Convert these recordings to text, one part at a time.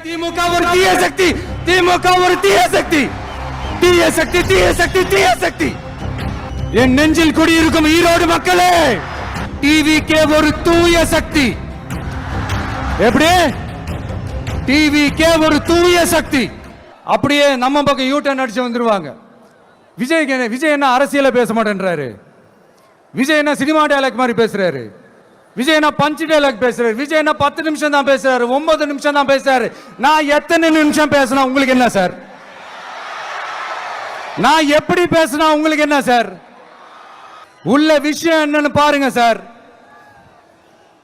திமுக ஒரு தீய சக்தி, திமுக ஒரு தீய சக்தி, தீய சக்தி, தீய சக்தி, தீய சக்தி. என் நெஞ்சில் குடியிருக்கும் ஈரோடு மக்களே, டிவிகே ஒரு தூய சக்தி. எப்படி? டிவிகே ஒரு தூய சக்தி. அப்படியே நம்ம பக்கம் யூட்டர்ன் அடிச்சு வந்துருவாங்க. விஜய் என்ன அரசியல பேச மாட்டேன்றாரு, விஜய் என்ன சினிமா டயலாக் மாதிரி பேசுறாரு, விஜய் என்ன பஞ்ச் டயலாக் பேசுறாரு, விஜய் என்ன 10 நிமிஷம் தான் பேசுறாரு, 9 நிமிஷம் தான் பேசுறாரு. நான் எத்தனை நிமிஷம் பேசினா உங்களுக்கு என்ன சார்? நான் எப்படி பேசினா உங்களுக்கு என்ன சார்? உள்ள விஷயம் என்னன்னு பாருங்க சார்.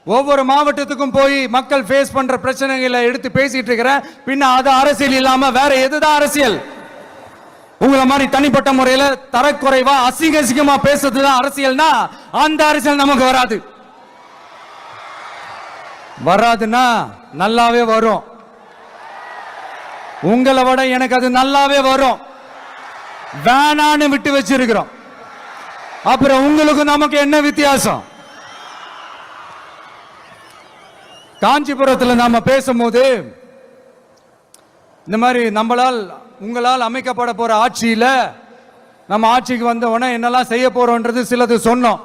ஒவ்வொரு மாவட்டத்துக்கும் போய் மக்கள் ஃபேஸ் பண்ற பிரச்சனைகளை எடுத்து பேசிட்டு இருக்கிறேன். பின்ன அது அரசியல் இல்லாம வேற எதுதான் அரசியல்? உங்களை மாதிரி தனிப்பட்ட முறையில தரக்குறைவா அசிங்கமா பேசுறதுதான் அரசியல்னா அந்த அரசியல் நமக்கு வராது. வராதுன்னா நல்லாவே வரும். உங்களை விட எனக்கு அது நல்லாவே வரும். வேணான்னு விட்டு வச்சிருக்கிறோம். அப்புறம் உங்களுக்கு நமக்கு என்ன வித்தியாசம்? காஞ்சிபுரத்தில் நாம பேசும்போது இந்த மாதிரி உங்களால் அமைக்கப்பட போற ஆட்சியில நம்ம ஆட்சிக்கு வந்த உடனே என்னெல்லாம் செய்ய போறோம்ன்றது சிலது சொன்னோம்.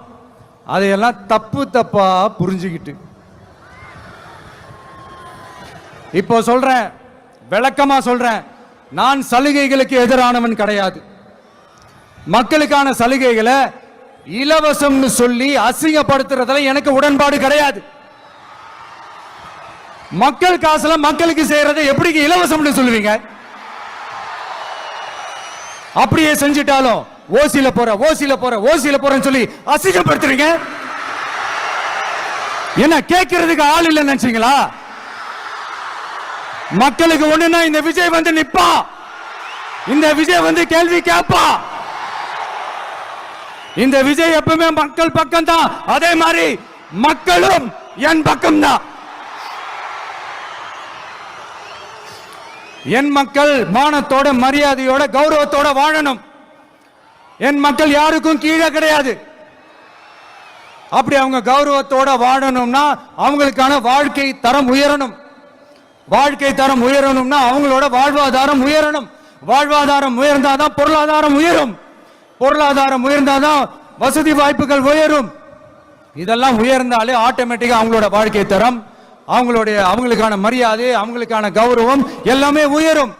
அதையெல்லாம் தப்பா புரிஞ்சுக்கிட்டு இப்போ சொல்றேன், விளக்கமா சொல்றேன். நான் சலுகைகளுக்கு எதிரானவன் கிடையாது. மக்களுக்கான சலுகைகளை இலவசம்னு சொல்லி அசிங்கப்படுத்துறதுல எனக்கு உடன்பாடு கிடையாது. மக்கள் காசுல மக்களுக்கு செய்யறதை எப்படி இலவசம்னு சொல்லுவீங்க? அப்படியே செஞ்சிட்டாலும் ஓசில போறேன்னு சொல்லி அசிங்கப்படுத்துறீங்க. என்ன கேட்கறதுக்கு ஆள் இல்லைன்னு நினைச்சீங்களா? மக்களுக்கு ஒண்ணுன்னா இந்த விஜய் வந்து நிப்பா, இந்த விஜய் வந்து கேள்வி கேட்பா. இந்த விஜய் எப்பவுமே மக்கள் பக்கம் தான், அதே மாதிரி மக்களும் என் பக்கம் தான். என் மக்கள் மானத்தோட மரியாதையோட கௌரவத்தோட வாழணும். என் மக்கள் யாருக்கும் கீழே கிடையாது. அப்படி அவங்க கௌரவத்தோட வாழணும்னா அவங்களுக்கான வாழ்க்கை தரம் உயரணும். வாழ்க்கை தரம் உயரணும்னா அவங்களோட வாழ்வாதாரம் உயரணும். வாழ்வாதாரம் உயர்ந்தாதான் பொருளாதாரம் உயரும். பொருளாதாரம் உயர்ந்தாதான் வசதி வாய்ப்புகள் உயரும். இதெல்லாம் உயர்ந்தாலே ஆட்டோமேட்டிக்கா அவங்களோட வாழ்க்கை தரம், அவங்களுக்கான மரியாதை, அவங்களுக்கான கௌரவம் எல்லாமே உயரும்.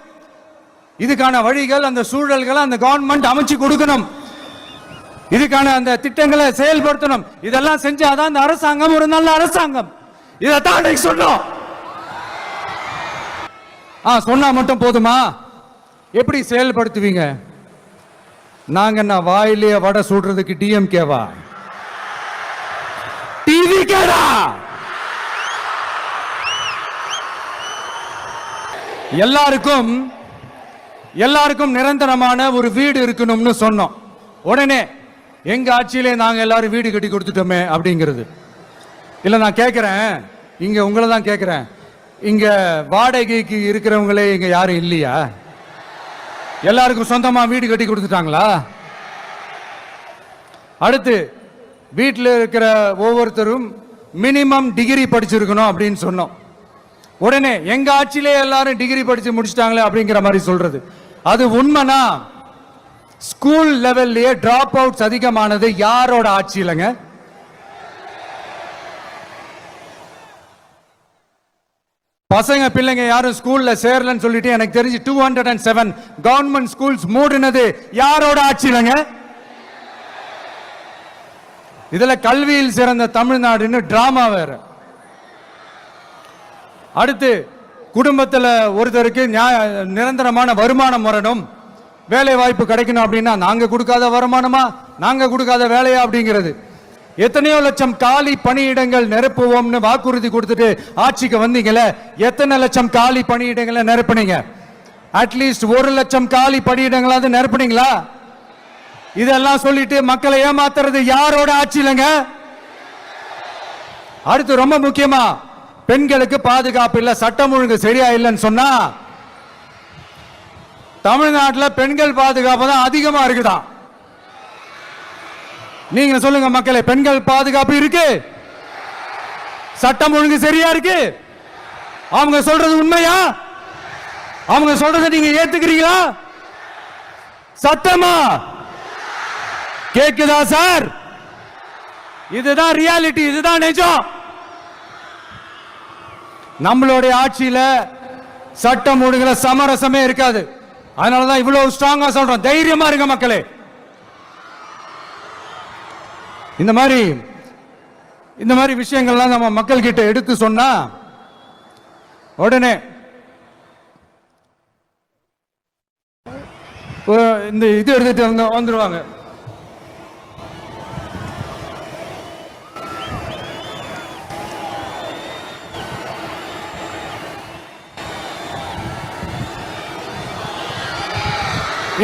இதுக்கான வழிகள், அந்த சூழல்களை அந்த கவர்மெண்ட் அமைச்சு கொடுக்கணும். இதுக்கான அந்த திட்டங்களை செயல்படுத்தணும். இதெல்லாம் செஞ்சாதான் அந்த அரசாங்கம் ஒரு நல்ல அரசாங்கம். இதைத்தான் சொன்னோம். சொன்னா மட்டும் போதுமா? எப்படி செயல்படுத்துவீங்க? நாங்க என்ன வாயிலேயே வடை சுடுறதுக்கு டிஎம்கேவா? டிவிகேடா? எல்லாருக்கும் நிரந்தரமான ஒரு வீடு இருக்கணும்னு சொன்னோம். உடனே எங்க ஆட்சியிலே நாங்க எல்லாரும் வீடு கட்டி கொடுத்துட்டோமே அப்படிங்கிறது இல்ல. நான் கேட்கிறேன், இங்க உங்களை தான் கேட்கிறேன், இங்க வாடகைக்கு இருக்கிறவங்களே இங்க யாரும் இல்லையா? எல்லாருக்கும் சொந்தமா வீடு கட்டி கொடுத்துட்டாங்களா? அடுத்து வீட்டில் இருக்கிற ஒவ்வொருத்தரும் மினிமம் டிகிரி படிச்சிருக்கணும் அப்படின்னு சொன்னோம். உடனே எங்க ஆட்சியிலே எல்லாரும் டிகிரி படிச்சு முடிச்சிட்டாங்களே அப்படிங்கிற மாதிரி சொல்றது அது உண்மைனா? ஸ்கூல் லெவல்லயே டிராப் அவுட்ஸ் அதிகமானது யாரோட ஆட்சியிலங்க? பசங்க பிள்ளைங்க யாரும் ஸ்கூல்ல சேரலன்னு சொல்லிட்டு எனக்கு தெரிஞ்சு 207 கவர்மெண்ட் ஸ்கூல்ஸ் மூடினது யாரோட ஆட்சியிலங்க? இதுல கல்வியில் சிறந்த தமிழ்நாடுன்னு டிராமா வேற. அடுத்து குடும்பத்தில் ஒருத்தருக்கு நிரந்தரமான வருமானம் வரணும், வேலை வாய்ப்பு கிடைக்கணும் அப்படின்னா நாங்க கொடுக்காத வருமானமா, நாங்க கொடுக்காத வேலையா அப்படிங்கிறது. எத்தனையோ லட்சம் காலி பணியிடங்கள் நிரப்புவோம்னு வாக்குறுதி கொடுத்துட்டு ஆட்சிக்கு வந்தீங்களே, எத்தனை லட்சம் காலி பணியிடங்களை நிரப்புனீங்க? அட்லீஸ்ட் 1 லட்சம் காலி பணியிடங்களாவது நிரப்புனீங்களா? இதெல்லாம் சொல்லிட்டு மக்களை ஏமாத்துறது யாரோட ஆட்சியிலங்க? அடுத்து ரொம்ப முக்கியமா, பெண்களுக்கு பாதுகாப்பு இல்ல, சட்டம் ஒழுங்கு சரியா இல்லைன்னு சொன்னா தமிழ்நாட்டில் பெண்கள் பாதுகாப்பு தான் அதிகமா இருக்குதான். நீங்க சொல்லுங்க மக்களே, பெண்கள் பாதுகாப்பு இருக்கு? சட்டம் ஒழுங்கு சரியா இருக்கு? அவங்க சொல்றது உண்மையா? அவங்க சொல்றதை நீங்க ஏத்துக்கிறீங்களா? சத்தமா கேக்குதா சார்? இதுதான் ரியாலிட்டி, இதுதான் நிஜம். நம்மளுடைய ஆட்சியில சட்டம் ஒழுங்குல சமரசமே இருக்காது. அதனாலதான் இவ்வளவு ஸ்ட்ராங்கா சொல்றோம், தைரியமா இருங்க மக்களே. இந்த மாதிரி விஷயங்கள்லாம் நம்ம மக்கள் கிட்ட எடுத்து சொன்னா உடனே இந்த இது எடுத்துட்டு வந்துருவாங்க.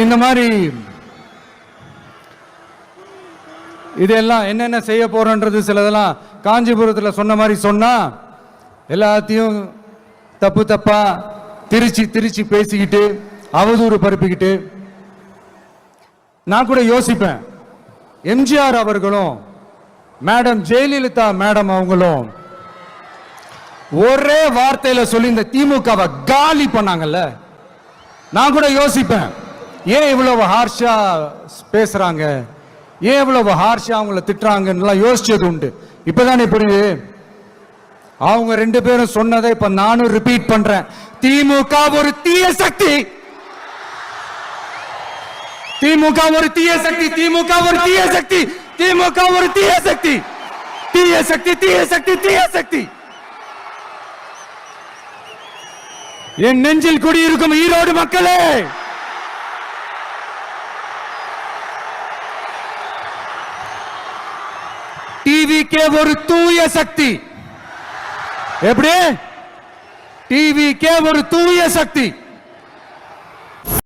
இந்த மாதிரி இதெல்லாம் என்னென்ன செய்ய போறோன்றது சிலதெல்லாம் காஞ்சிபுரத்தில் சொன்ன மாதிரி சொன்னா எல்லாத்தையும் தப்பா திருச்சி பேசிக்கிட்டு அவதூறு பரப்பிக்கிட்டு. நான் கூட யோசிப்பேன், எம்ஜிஆர் அவர்களும் மேடம் ஜெயலலிதா மேடம் அவங்களும் ஒரே வார்த்தையில சொல்லி இந்த திமுகவை காலி பண்ணாங்கல்ல. நான் கூட யோசிப்பேன், ஏன் இவ்வளவு ஹார்ஷா பேசுறாங்க, ஏன் இவ்வளவு ஹார்ஷா அவங்கள திட்டுறாங்கன்னு யோசிச்சது உண்டு. இப்பதானே புரியுது. அவங்க ரெண்டு பேரும் சொன்னதை இப்ப நானும் ரிப்பீட் பண்றேன். திமுக ஒரு தீய சக்தி, திமுக ஒரு தீய சக்தி, திமுக ஒரு தீய சக்தி, திமுக ஒரு தீய சக்தி, தீய சக்தி, தீய சக்தி, தீய சக்தி. என் நெஞ்சில் குடியிருக்கும் ஈரோடு மக்களே, டிவிகே ஒரு தூய சக்தி. எப்படி? டிவிகே ஒரு தூய சக்தி.